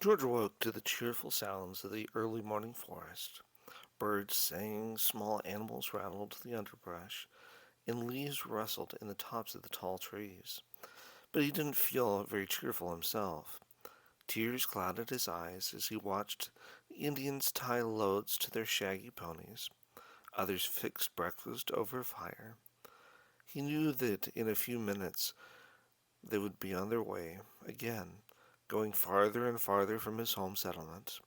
George awoke to the cheerful sounds of the early morning forest. Birds sang, small animals rattled the underbrush, and leaves rustled in the tops of the tall trees. But he didn't feel very cheerful himself. Tears clouded his eyes as he watched the Indians tie loads to their shaggy ponies. Others fixed breakfast over a fire. He knew that in a few minutes they would be on their way again, going farther and farther from his home settlement.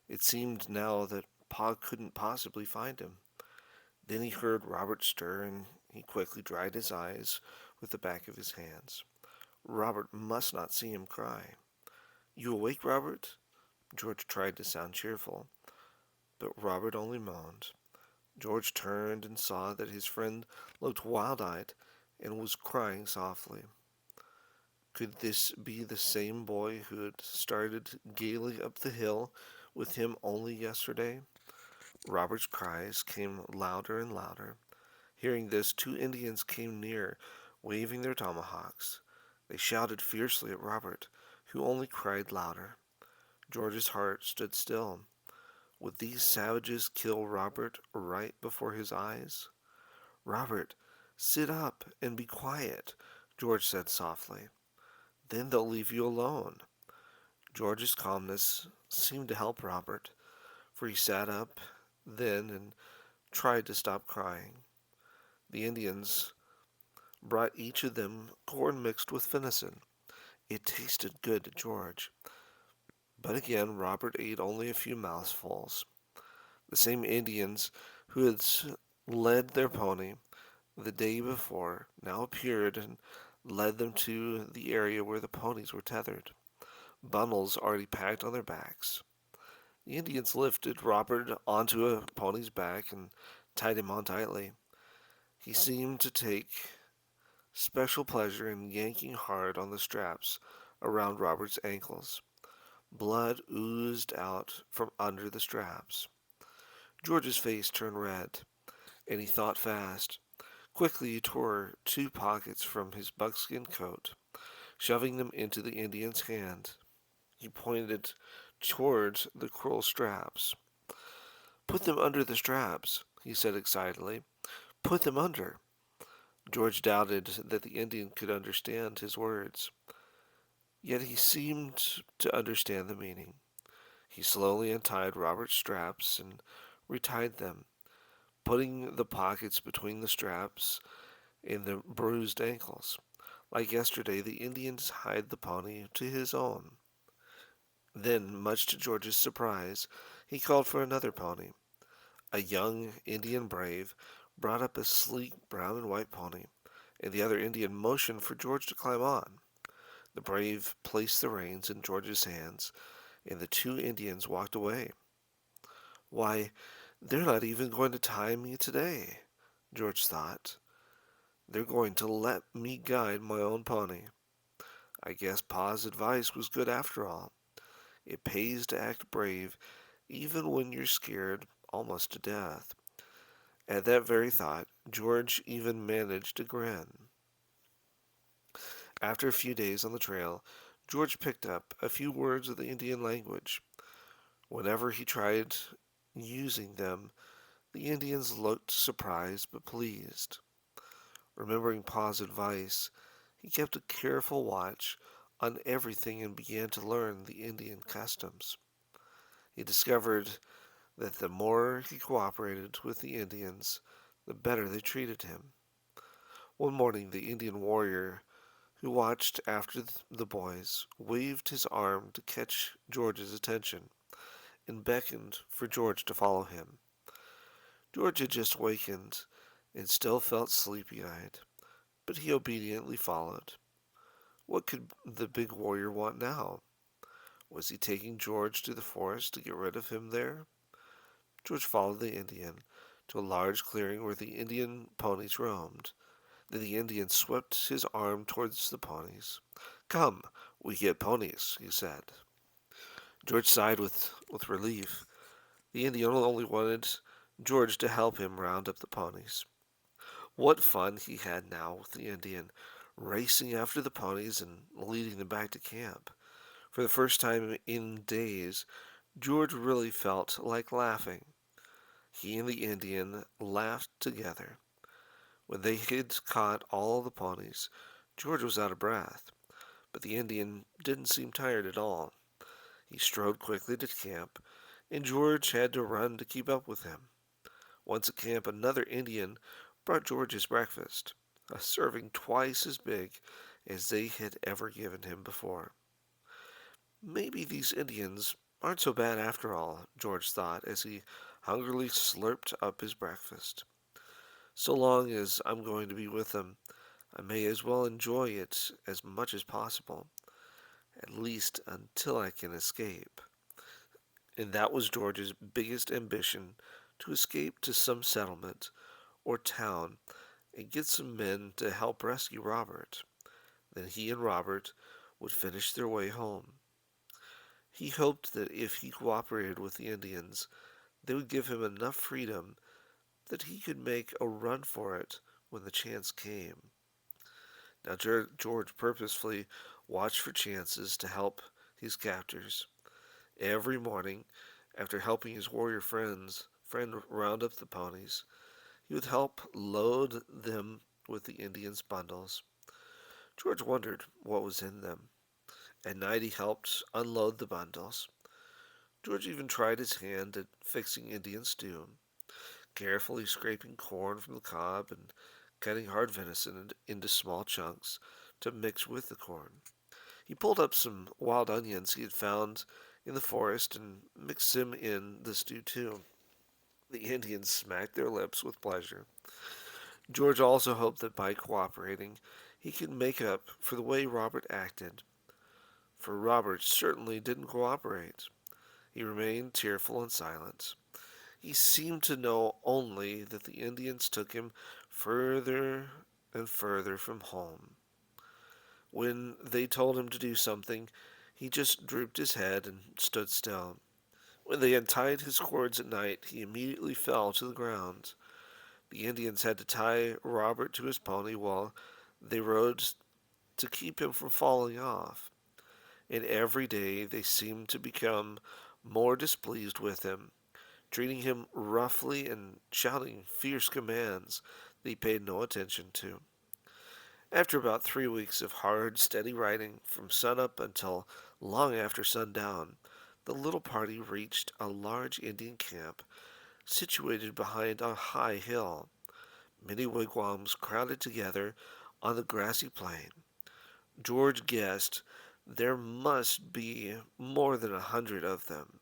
It seemed now that Pa couldn't possibly find him. Then he heard Robert stir, and he quickly dried his eyes with the back of his hands. Robert must not see him cry. "You awake, Robert?" George tried to sound cheerful, but Robert only moaned. George turned and saw that his friend looked wild-eyed and was crying softly. Could this be the same boy who had started gaily up the hill with him only yesterday? Robert's cries came louder and louder. Hearing this, two Indians came near, waving their tomahawks. They shouted fiercely at Robert, who only cried louder. George's heart stood still. Would these savages kill Robert right before his eyes? "Robert, sit up and be quiet," George said softly. "Then they'll leave you alone." George's calmness seemed to help Robert, for he sat up then and tried to stop crying. The Indians brought each of them corn mixed with venison. It tasted good to George, but again Robert ate only a few mouthfuls. The same Indians who had led their pony the day before now appeared and led them to the area where the ponies were tethered, bundles already packed on their backs. The Indians lifted Robert onto a pony's back and tied him on tightly. He seemed to take special pleasure in yanking hard on the straps around Robert's ankles. Blood oozed out from under the straps. George's face turned red, and he thought fast. Quickly he tore two pockets from his buckskin coat, shoving them into the Indian's hand. He pointed towards the cruel straps. "Put them under the straps," he said excitedly. "Put them under." George doubted that the Indian could understand his words, yet he seemed to understand the meaning. He slowly untied Robert's straps and retied them, putting the pockets between the straps and the bruised ankles. Like yesterday, the Indians tied the pony to his own. Then, much to George's surprise, he called for another pony. A young Indian brave brought up a sleek brown and white pony, and the other Indian motioned for George to climb on. The brave placed the reins in George's hands, and the two Indians walked away. "Why, they're not even going to tie me today," George thought. "They're going to let me guide my own pony. I guess Pa's advice was good after all. It pays to act brave even when you're scared almost to death." At that very thought, George even managed to grin. After a few days on the trail, George picked up a few words of the Indian language. Whenever he tried using them, the Indians looked surprised but pleased. Remembering Pa's advice, he kept a careful watch on everything and began to learn the Indian customs. He discovered that the more he cooperated with the Indians, the better they treated him. One morning, the Indian warrior who watched after the boys waved his arm to catch George's attention and beckoned for George to follow him. George had just wakened and still felt sleepy-eyed, but he obediently followed. What could the big warrior want now? Was he taking George to the forest to get rid of him there? George followed the Indian to a large clearing where the Indian ponies roamed. Then the Indian swept his arm towards the ponies. "Come, we get ponies," he said. George sighed with relief. The Indian only wanted George to help him round up the ponies. What fun he had now with the Indian, racing after the ponies and leading them back to camp. For the first time in days, George really felt like laughing. He and the Indian laughed together. When they had caught all the ponies, George was out of breath, but the Indian didn't seem tired at all. He strode quickly to camp, and George had to run to keep up with him. Once at camp, another Indian brought George his breakfast, a serving twice as big as they had ever given him before. Maybe these Indians aren't so bad after all, George thought as he hungrily slurped up his breakfast. So long as I'm going to be with them, I may as well enjoy it as much as possible, at least until I can escape. And that was George's biggest ambition, to escape to some settlement or town and get some men to help rescue Robert. Then he and Robert would finish their way home. He hoped that if he cooperated with the Indians, they would give him enough freedom that he could make a run for it when the chance came. Now, George purposefully watched for chances to help his captors. Every morning, after helping his warrior friend round up the ponies, he would help load them with the Indians' bundles. George wondered what was in them. At night, he helped unload the bundles. George even tried his hand at fixing Indian stew, carefully scraping corn from the cob and cutting hard venison into small chunks to mix with the corn. He pulled up some wild onions he had found in the forest and mixed them in the stew too. The Indians smacked their lips with pleasure. George also hoped that by cooperating, he could make up for the way Robert acted, for Robert certainly didn't cooperate. He remained tearful and silent. He seemed to know only that the Indians took him further and further from home. When they told him to do something, he just drooped his head and stood still. When they untied his cords at night, he immediately fell to the ground. The Indians had to tie Robert to his pony while they rode to keep him from falling off. And every day they seemed to become more displeased with him, treating him roughly and shouting fierce commands that he paid no attention to. After about 3 weeks of hard, steady riding from sunup until long after sundown, the little party reached a large Indian camp situated behind a high hill. Many wigwams crowded together on the grassy plain. George guessed there must be more than 100 of them.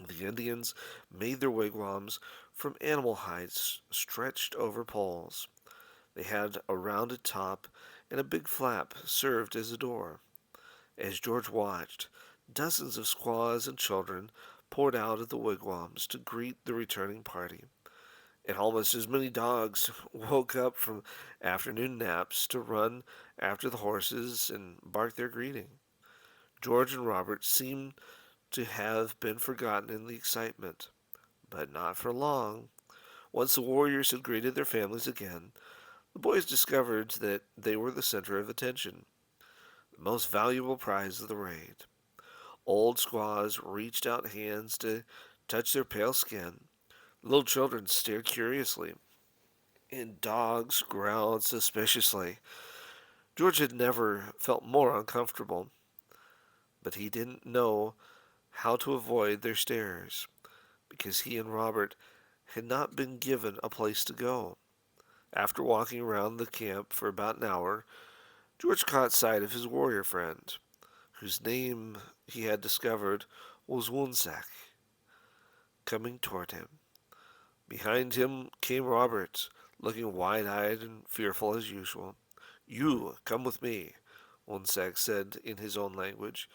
The Indians made their wigwams from animal hides stretched over poles. They had a rounded top, and a big flap served as a door. As George watched, dozens of squaws and children poured out of the wigwams to greet the returning party, and almost as many dogs woke up from afternoon naps to run after the horses and bark their greeting. George and Robert seemed to have been forgotten in the excitement, but not for long. Once the warriors had greeted their families again, the boys discovered that they were the center of attention, the most valuable prize of the raid. Old squaws reached out hands to touch their pale skin. Little children stared curiously, and dogs growled suspiciously. George had never felt more uncomfortable, but he didn't know how to avoid their stares, because he and Robert had not been given a place to go. After walking around the camp for about an hour, George caught sight of his warrior friend, whose name he had discovered was Woonsack, coming toward him. Behind him came Robert, looking wide-eyed and fearful as usual. "You come with me," Woonsack said in his own language,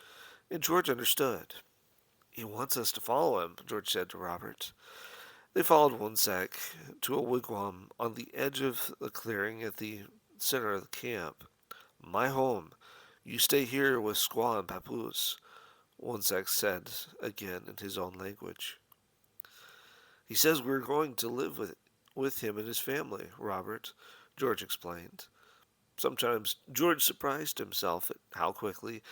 and George understood. "He wants us to follow him," George said to Robert. They followed Woonsack to a wigwam on the edge of the clearing at the center of the camp. "My home. You stay here with Squaw and Papoose," Woonsack said again in his own language. "He says we're going to live with him and his family, Robert," George explained. Sometimes George surprised himself at how quickly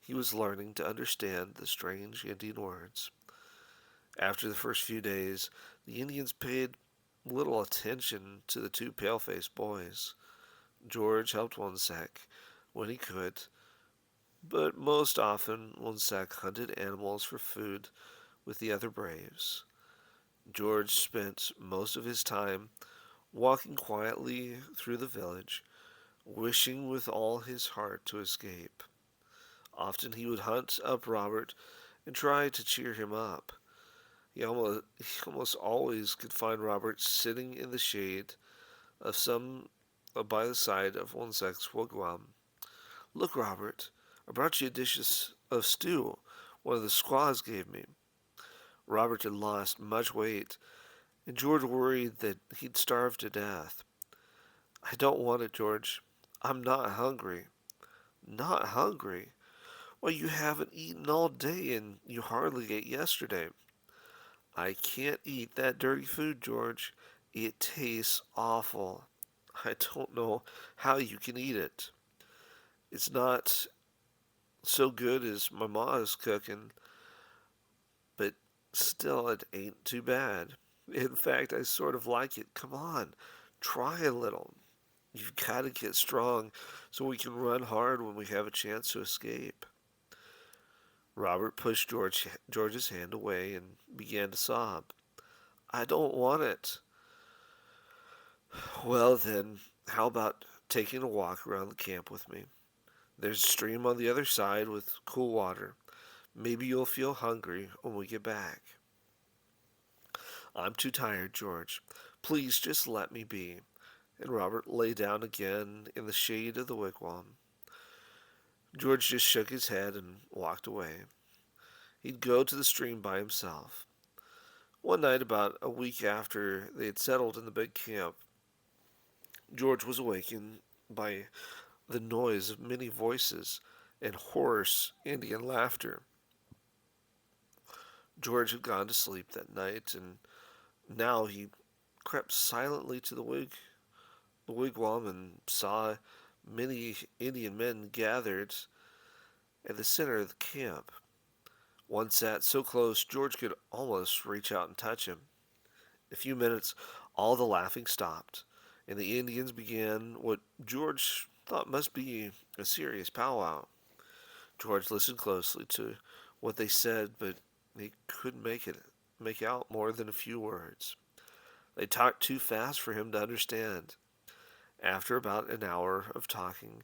he was learning to understand the strange Indian words. After the first few days, the Indians paid little attention to the two pale-faced boys. George helped Wonsack when he could, but most often Wonsack hunted animals for food with the other braves. George spent most of his time walking quietly through the village, wishing with all his heart to escape. Often he would hunt up Robert and try to cheer him up. He almost always could find Robert sitting in the shade of some by the side of Wonsack's wigwam. Look, Robert, I brought you a dish of stew one of the squaws gave me. Robert had lost much weight, and George worried that he'd starve to death. I don't want it, George. I'm not hungry. Not hungry? Well, you haven't eaten all day, and you hardly ate yesterday. I can't eat that dirty food, George. It tastes awful. I don't know how you can eat it. It's not so good as my ma is cooking, but still, it ain't too bad. In fact, I sort of like it. Come on, try a little. You've got to get strong so we can run hard when we have a chance to escape. Robert pushed George's hand away and began to sob. I don't want it. Well, then, how about taking a walk around the camp with me? There's a stream on the other side with cool water. Maybe you'll feel hungry when we get back. I'm too tired, George. Please just let me be. And Robert lay down again in the shade of the wigwam. George just shook his head and walked away. He'd go to the stream by himself. One night, about a week after they had settled in the big camp, George was awakened by the noise of many voices and hoarse Indian laughter. George had gone to sleep that night, and now he crept silently to the wigwam and saw many Indian men gathered at the center of the camp. One sat so close George could almost reach out and touch him. In a few minutes, all the laughing stopped, and the Indians began what George thought must be a serious powwow. George listened closely to what they said, but he couldn't make out more than a few words. They talked too fast for him to understand. After about an hour of talking,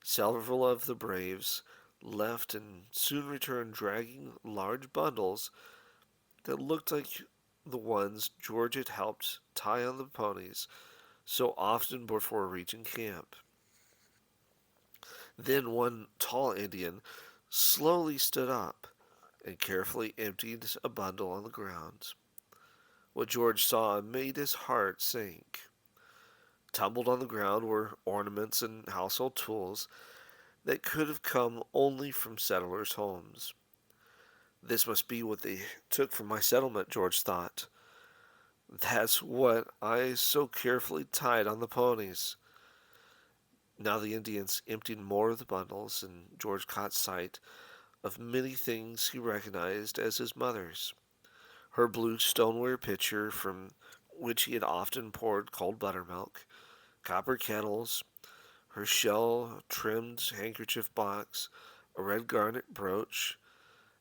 several of the braves left and soon returned dragging large bundles that looked like the ones George had helped tie on the ponies so often before reaching camp. Then one tall Indian slowly stood up and carefully emptied a bundle on the ground. What George saw made his heart sink. Tumbled on the ground were ornaments and household tools that could have come only from settlers' homes. This must be what they took from my settlement, George thought. That's what I so carefully tied on the ponies. Now the Indians emptied more of the bundles, and George caught sight of many things he recognized as his mother's. Her blue stoneware pitcher from which he had often poured cold buttermilk, copper kettles, her shell-trimmed handkerchief box, a red garnet brooch,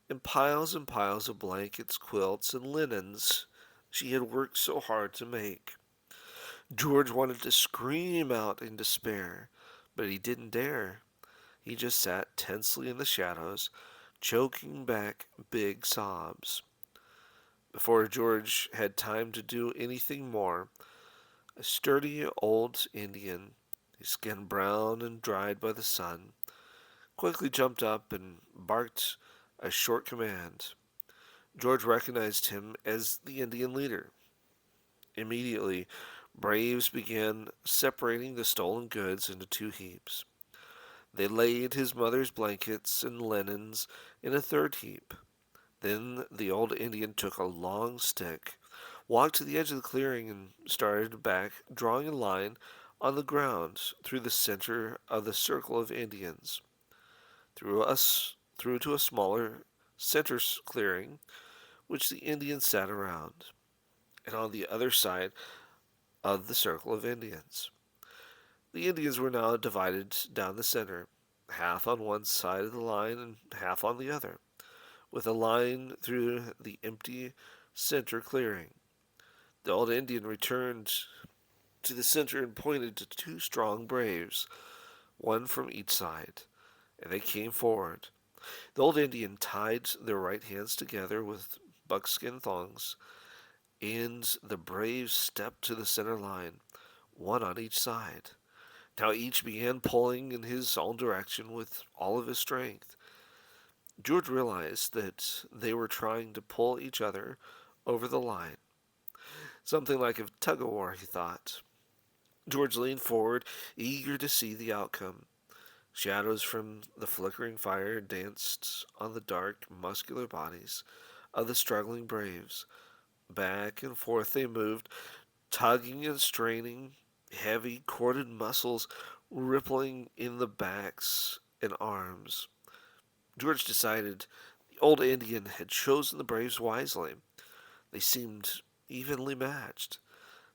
and piles of blankets, quilts, and linens she had worked so hard to make. George wanted to scream out in despair, but he didn't dare. He just sat tensely in the shadows, choking back big sobs. Before George had time to do anything more, a sturdy old Indian, his skin brown and dried by the sun, quickly jumped up and barked a short command. George recognized him as the Indian leader. Immediately, braves began separating the stolen goods into two heaps. They laid his mother's blankets and linens in a third heap. Then the old Indian took a long stick, walked to the edge of the clearing, and started back, drawing a line on the ground through the center of the circle of Indians. through to a smaller center clearing, which the Indians sat around, and on the other side of the circle of Indians. The Indians were now divided down the center, half on one side of the line and half on the other, with a line through the empty center clearing. The old Indian returned to the center and pointed to two strong braves, one from each side, and they came forward. The old Indian tied their right hands together with buckskin thongs, and the braves stepped to the center line, one on each side. Now each began pulling in his own direction with all of his strength. George realized that they were trying to pull each other over the line. Something like a tug-of-war, he thought. George leaned forward, eager to see the outcome. Shadows from the flickering fire danced on the dark, muscular bodies of the struggling braves. Back and forth they moved, tugging and straining, heavy, corded muscles rippling in the backs and arms. George decided the old Indian had chosen the braves wisely. They seemed evenly matched.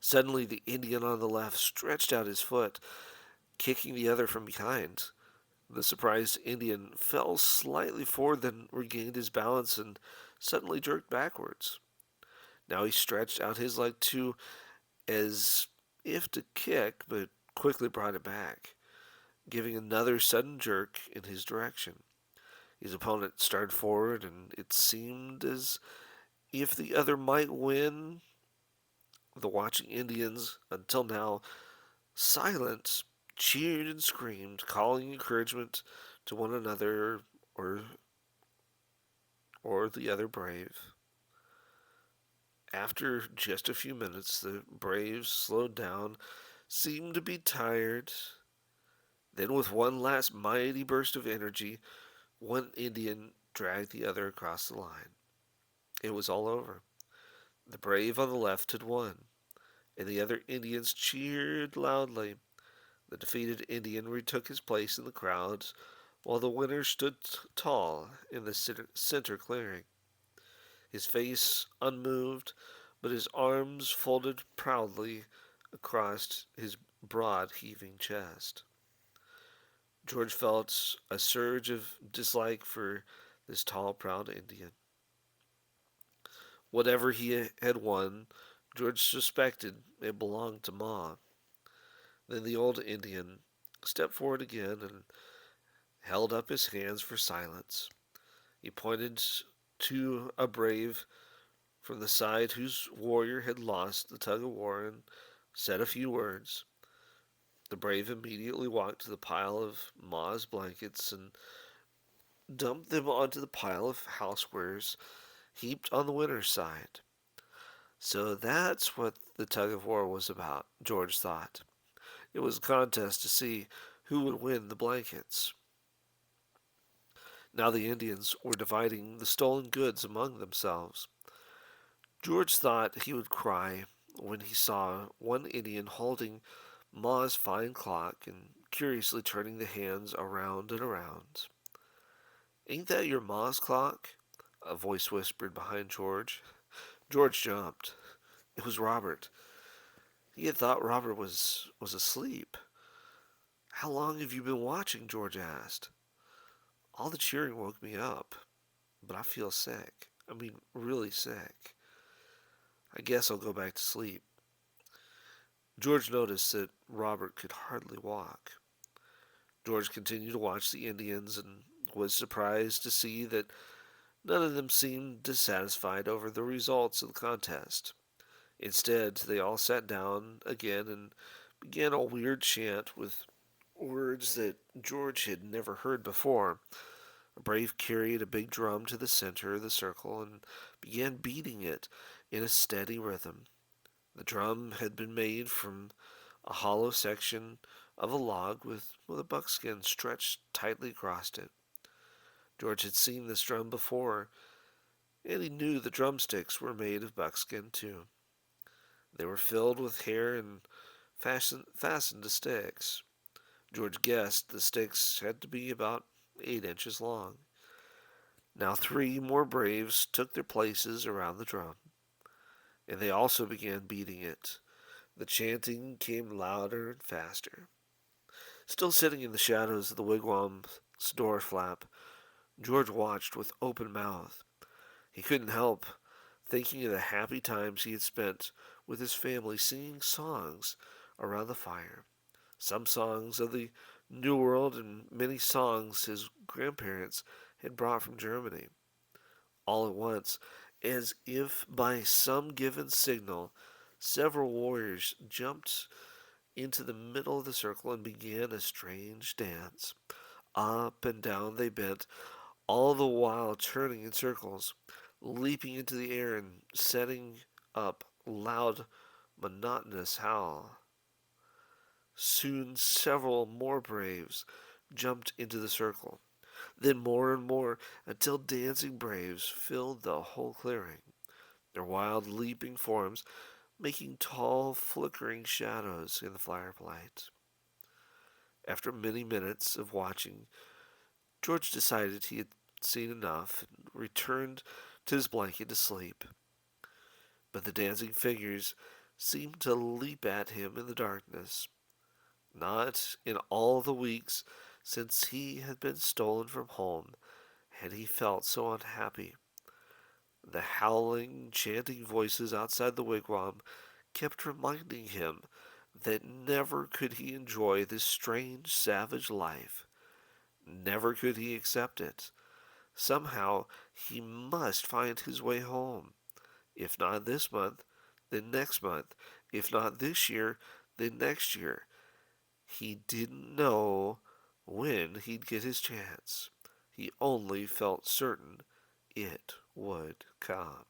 Suddenly, the Indian on the left stretched out his foot, kicking the other from behind. The surprised Indian fell slightly forward, then regained his balance and suddenly jerked backwards. Now he stretched out his leg too, as if to kick, but quickly brought it back, giving another sudden jerk in his direction. His opponent started forward, and it seemed as if the other might win. The watching Indians, until now silent, cheered and screamed, calling encouragement to one another or the other brave. After just a few minutes, the braves slowed down, seemed to be tired. Then, with one last mighty burst of energy, one Indian dragged the other across the line. It was all over. The brave on the left had won, and the other Indians cheered loudly. The defeated Indian retook his place in the crowds, while the winner stood tall in the center clearing, his face unmoved, but his arms folded proudly across his broad, heaving chest. George felt a surge of dislike for this tall, proud Indian. Whatever he had won, George suspected it belonged to Ma. Then the old Indian stepped forward again and held up his hands for silence. He pointed to a brave from the side whose warrior had lost the tug of war and said a few words. The brave immediately walked to the pile of Ma's blankets and dumped them onto the pile of housewares heaped on the winner's side. So that's what the tug of war was about, George thought. It was a contest to see who would win the blankets. Now the Indians were dividing the stolen goods among themselves. George thought he would cry when he saw one Indian holding Ma's fine clock and curiously turning the hands around and around. "Ain't that your Ma's clock?" a voice whispered behind George. George jumped. It was Robert. He had thought Robert was asleep. "How long have you been watching?" George asked. "All the cheering woke me up, but I feel sick. I mean, really sick. I guess I'll go back to sleep." George noticed that Robert could hardly walk. George continued to watch the Indians and was surprised to see that none of them seemed dissatisfied over the results of the contest. Instead, they all sat down again and began a weird chant with words that George had never heard before. A brave carried a big drum to the center of the circle and began beating it in a steady rhythm. The drum had been made from a hollow section of a log with a buckskin stretched tightly across it. George had seen this drum before, and he knew the drumsticks were made of buckskin too. They were filled with hair and fastened to sticks. George guessed the sticks had to be about 8 inches long. Now 3 more braves took their places around the drum, and they also began beating it. The chanting came louder and faster. Still sitting in the shadows of the wigwam's door flap, George watched with open mouth. He couldn't help thinking of the happy times he had spent with his family singing songs around the fire. Some songs of the New World and many songs his grandparents had brought from Germany. All at once, as if by some given signal, several warriors jumped into the middle of the circle and began a strange dance. Up and down they bent, all the while turning in circles, leaping into the air and setting up loud, monotonous howl. Soon several more braves jumped into the circle, then more and more, until dancing braves filled the whole clearing, their wild leaping forms making tall flickering shadows in the firelight. After many minutes of watching, George decided he had seen enough and returned to his blanket to sleep. But the dancing figures seemed to leap at him in the darkness. Not in all the weeks since he had been stolen from home had he felt so unhappy. The howling, chanting voices outside the wigwam kept reminding him that never could he enjoy this strange, savage life. Never could he accept it. Somehow he must find his way home. If not this month, then next month. If not this year, then next year. He didn't know when he'd get his chance. He only felt certain it would come.